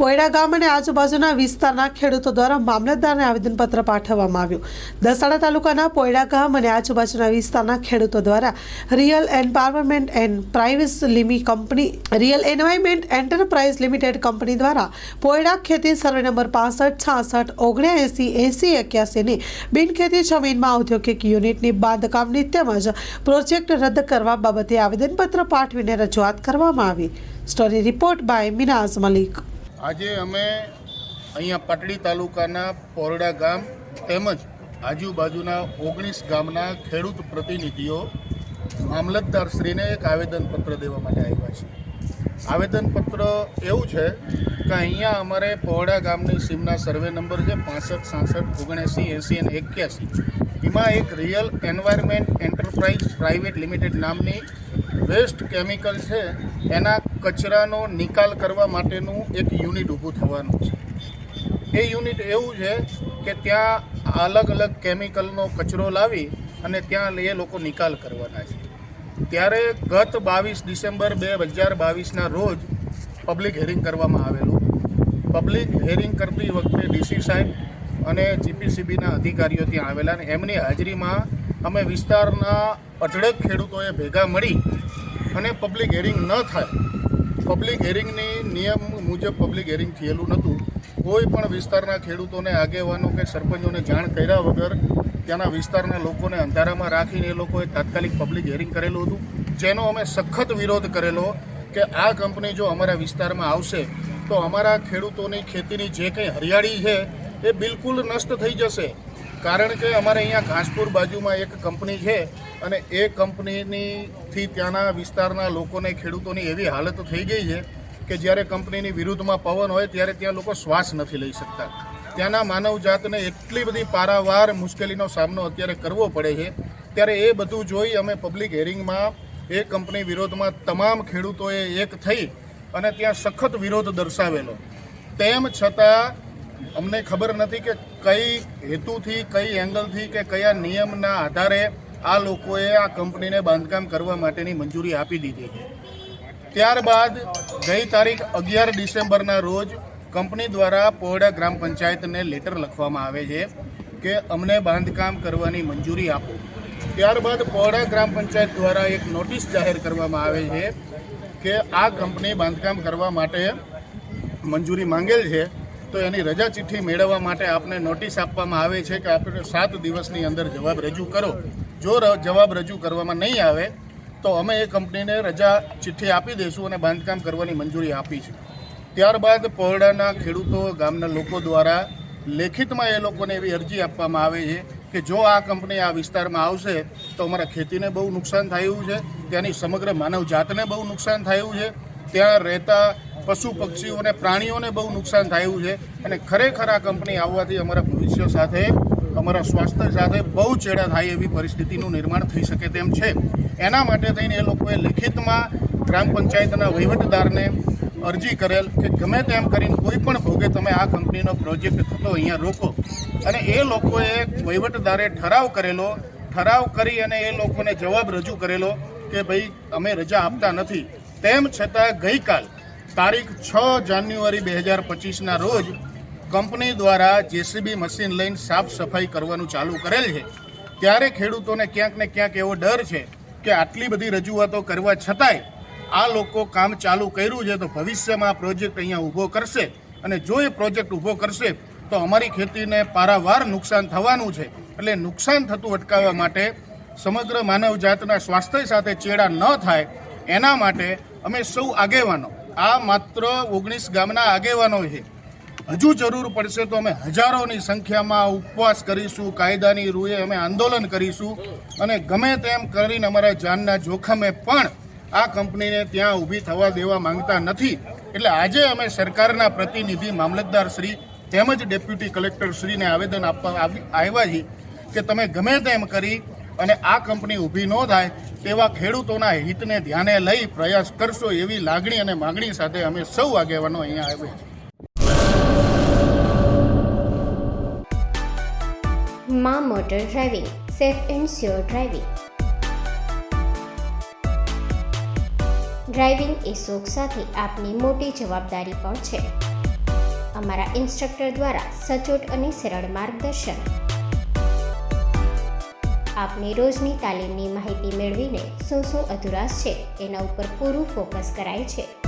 પોયડા ગામ અને આજુબાજુના વિસ્તારના ખેડૂતો દ્વારા મામલતદારને આવેદનપત્ર પાઠવવામાં આવ્યું। દસાડા તાલુકાના પોયડા ગામ અને આજુબાજુના વિસ્તારના ખેડૂતો દ્વારા real environment enterprise limited company દ્વારા પોયડા ખેતી સર્વે નંબર 65 66 79 80 81 ની બિનખેતી જમીનમાં ઔદ્યોગિક યુનિટની બાંધકામની તેમજ પ્રોજેક્ટ રદ કરવા બાબતે આવેદનપત્ર પાઠવીને રજૂઆત કરવામાં આવી। Story report by Minaz Malik. આજે અમે અહીંયા પાટડી તાલુકાના પોરડા ગામ તેમજ આજુબાજુના 19 ગામના ખેડૂત પ્રતિનિધિઓ મામલતદારશ્રીને એક આવેદનપત્ર દેવા માટે આવ્યા છે। આવેદનપત્ર એવું છે કે અહીંયા અમારે પોરડા ગામની સીમના સર્વે નંબર છે 65 66 79 80 અને 81 એમાં એક real environment enterprise private limited નામની વેસ્ટ કેમિકલ છે એના કચરાનો નિકાલ કરવા માટેનું એક યુનિટ ઊભું થવાનું છે। એ યુનિટ એવું છે કે ત્યાં અલગ અલગ કેમિકલનો કચરો લાવી અને ત્યાં એ લોકો નિકાલ કરવાના છે। ત્યારે ગત 22 ડિસેમ્બર 2022ના રોજ પબ્લિક હિયરિંગ કરવામાં આવેલું। પબ્લિક હિયરિંગ કરતી વખતે ડીસી સાહેબ અને જીપીસીબીના અધિકારીઓ ત્યાં આવેલા અને એમની હાજરીમાં અમે વિસ્તારના અઢળક ખેડૂતોએ ભેગા મળી અને પબ્લિક હિયરિંગ ન થાય, પબ્લિક હિયરિંગની નિયમ મુજબ પબ્લિક હિયરિંગ થયેલું નહોતું। કોઈ પણ વિસ્તારના ખેડૂતોને, આગેવાનો કે સરપંચોને જાણ કર્યા વગર ત્યાંના વિસ્તારના લોકોને અંધારામાં રાખીને એ લોકોએ તાત્કાલિક પબ્લિક હિયરિંગ કરેલું હતું, જેનો અમે સખત વિરોધ કરેલો કે આ કંપની જો અમારા વિસ્તારમાં આવશે તો અમારા ખેડૂતોની ખેતીની જે કંઈ હરિયાળી છે એ બિલકુલ નષ્ટ થઈ જશે। કારણ કે અમારે અહીંયા ઘાસપુર બાજુમાં એક કંપની છે અને એ કંપનીથી ત્યાંના વિસ્તારના લોકોને, ખેડૂતોની એવી હાલત થઈ ગઈ છે કે જ્યારે કંપનીની વિરુદ્ધમાં પવન હોય ત્યારે ત્યાં લોકો શ્વાસ નથી લઈ શકતા। ત્યાંના માનવજાતને એટલી બધી પારાવાર મુશ્કેલીનો સામનો અત્યારે કરવો પડે છે। ત્યારે એ બધું જોઈ અમે પબ્લિક હિયરિંગમાં એ કંપની વિરોધમાં તમામ ખેડૂતોએ એક થઈ અને ત્યાં સખત વિરોધ દર્શાવેલો। તેમ છતાં અમને ખબર નથી કે કઈ હેતુથી, કઈ એંગલથી કે કયા નિયમના આધારે આ લોકોએ આ કંપનીને બાંધકામ કરવા માટેની મંજૂરી આપી દીધી છે। ત્યારબાદ ગઈ તારીખ 11 ડિસેમ્બરના રોજ કંપની દ્વારા પોરડા ગ્રામ પંચાયતને લેટર લખવામાં આવે છે કે અમને બાંધકામ કરવાની મંજૂરી આપો। ત્યારબાદ પોરડા ગ્રામ પંચાયત દ્વારા એક નોટિસ જાહેર કરવામાં આવે છે કે આ કંપની બાંધકામ કરવા માટે મંજૂરી માંગેલ છે તો એની રજા ચિઠ્ઠી મેળવવા માટે આપને નોટિસ આપવામાં આવે છે કે આપણે 7 દિવસની અંદર જવાબ રજૂ કરો। જો જવાબ રજૂ કરવામાં નહીં આવે તો અમે એ કંપનીને રજા ચિઠ્ઠી આપી દઈશું અને બાંધકામ કરવાની મંજૂરી આપીશું। ત્યારબાદ પોરડાના ખેડૂતો, ગામના લોકો દ્વારા લેખિતમાં એ લોકોને એવી અરજી આપવામાં આવે છે કે જો આ કંપની આ વિસ્તારમાં આવશે તો અમારા ખેતીને બહુ નુકસાન થયું છે, ત્યાંની સમગ્ર માનવજાતને બહુ નુકસાન થયું છે, ત્યાં રહેતા પશુ પક્ષીઓને, પ્રાણીઓને બહુ નુકસાન થયું છે અને ખરેખર આ કંપની આવવાથી અમારા ભવિષ્ય સાથે, અમારા સ્વાસ્થ્ય સાથે બહુ ચેડા થાય એવી પરિસ્થિતિનું નિર્માણ થઈ શકે તેમ છે। એના માટે થઈને એ લોકોએ લેખિતમાં ગ્રામ પંચાયતના વહીવટદારને અરજી કરેલ કે ગમે તેમ કરીને કોઈ પણ ભોગે તમે આ કંપનીનો પ્રોજેક્ટ થતો અહીંયા રોકો। અને એ લોકોએ વહીવટદારે ઠરાવ કરેલો, ઠરાવ કરી અને એ લોકોને જવાબ રજૂ કરેલો કે ભાઈ અમે રજા આપતા નથી। તેમ છતાં ગઈકાલ તારીખ 6 જાન્યુઆરી 2025ના રોજ કંપની દ્વારા જેસીબી મશીન લઈને સાફ સફાઈ કરવાનું ચાલુ કરેલ છે। ત્યારે ખેડૂતોને ક્યાંક ને ક્યાંક એવો ડર છે કે આટલી બધી રજૂઆતો કરવા છતાંય આ લોકો કામ ચાલુ કર્યું છે તો ભવિષ્યમાં આ પ્રોજેક્ટ અહીંયા ઊભો કરશે અને જો એ પ્રોજેક્ટ ઊભો કરશે તો અમારી ખેતીને પારાવાર નુકસાન થવાનું છે। એટલે નુકસાન થતું અટકાવવા માટે, સમગ્ર માનવજાતના સ્વાસ્થ્ય સાથે ચેડા ન થાય એના માટે અમે સૌ આગેવાનો, આ માત્ર 19 ગામના આગેવાનો છે, હજુ જરૂર પડશે તો અમે હજારોની સંખ્યામાં ઉપવાસ કરીશું, કાયદાની રૂએ અમે આંદોલન કરીશું અને ગમે તેમ કરીને અમારા જાનના જોખમે પણ આ કંપનીને ત્યાં ઊભી થવા દેવા માંગતા નથી। એટલે આજે અમે સરકારના પ્રતિનિધિ મામલતદાર શ્રી તેમજ ડેપ્યુટી કલેક્ટર શ્રીને આવેદન આપવા આવ્યા છીએ કે તમે ગમે તેમ કરી અને આ કંપની ઊભી ન થાય તેવા ખેડૂતોના હિતને ધ્યાને લઈ પ્રયાસ કરશો એવી લાગણી અને માગણી સાથે અમે સૌ આગેવાનો અહીંયા આવ્યા છીએ। માં motor driving, safe and sure driving. Driving એ શોખ સાથે આપની મોટી જવાબદારી પણ છે। અમારા ઇન્સ્ટ્રક્ટર દ્વારા સચોટ અને સરળ માર્ગદર્શન. આપની રોજની તાલીમની માહિતી મેળવીને શું અધુરાશ છે તેના ઉપર પૂરું ફોકસ કરાય છે.